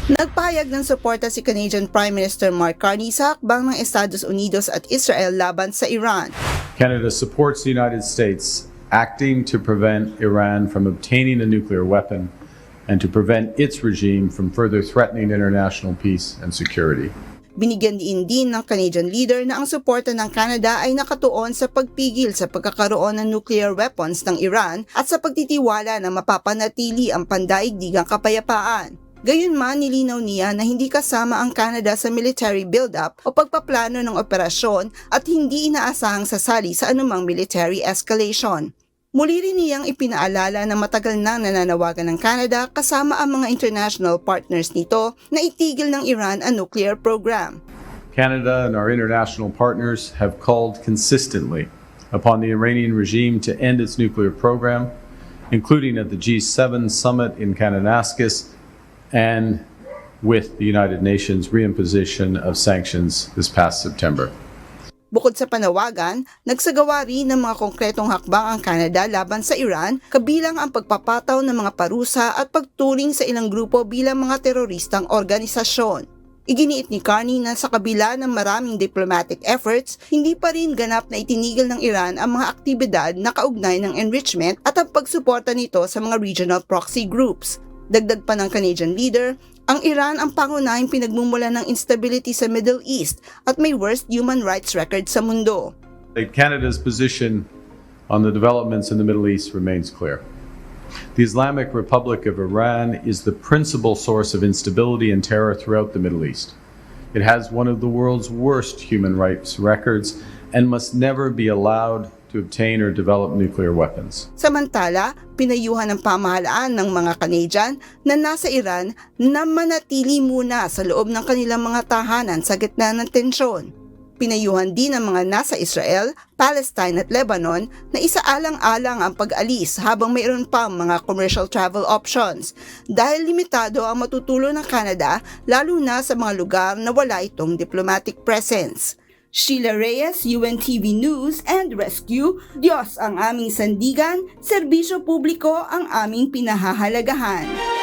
Nagpahayag ng suporta si Canadian Prime Minister Mark Carney sa hakbang ng Estados Unidos at Israel laban sa Iran. Canada supports the United States acting to prevent Iran from obtaining a nuclear weapon and to prevent its regime from further threatening international peace and security. Binigyan din ng Canadian leader na ang suporta ng Canada ay nakatuon sa pagpigil sa pagkakaroon ng nuclear weapons ng Iran at sa pagtitiwala na mapapanatili ang pandaigdigang kapayapaan. Gayunman, nilinaw niya na hindi kasama ang Canada sa military build-up o pagpaplano ng operasyon at hindi inaasahang sasali sa anumang military escalation. Muli rin niyang ipinaalala na matagal nang nananawagan ng Canada kasama ang mga international partners nito na itigil ng Iran ang nuclear program. Canada and our international partners have called consistently upon the Iranian regime to end its nuclear program, including at the G7 summit in Kananaskis and with the United Nations reimposition of sanctions this past September. Bukod sa panawagan, nagsagawa rin ng mga konkretong hakbang ang Canada laban sa Iran, kabilang ang pagpapataw ng mga parusa at pagturing sa ilang grupo bilang mga teroristang organisasyon. Iginiit ni Carney na sa kabila ng maraming diplomatic efforts, hindi pa rin ganap na itinigil ng Iran ang mga aktibidad na kaugnay ng enrichment at ang pagsuporta nito sa mga regional proxy groups. Dagdag pa ng Canadian leader, ang Iran ang pangunahing pinagmumulan ng instability sa Middle East at may worst human rights record sa mundo. Canada's position on the developments in the Middle East remains clear. The Islamic Republic of Iran is the principal source of instability and terror throughout the Middle East. It has one of the world's worst human rights records and must never be allowed to obtain or develop nuclear weapons. Samantala, pinayuhan ng pamahalaan ng mga Canadian na nasa Iran na manatili muna sa loob ng kanilang mga tahanan sa gitna ng tensyon. Pinayuhan din ng mga nasa Israel, Palestine at Lebanon na isaalang-alang ang pag-alis habang mayroon pang mga commercial travel options dahil limitado ang matutulong ng Canada lalo na sa mga lugar na wala itong diplomatic presence. Sheila Reyes, UNTV News and Rescue, Diyos ang aming sandigan, serbisyo publiko ang aming pinahahalagahan.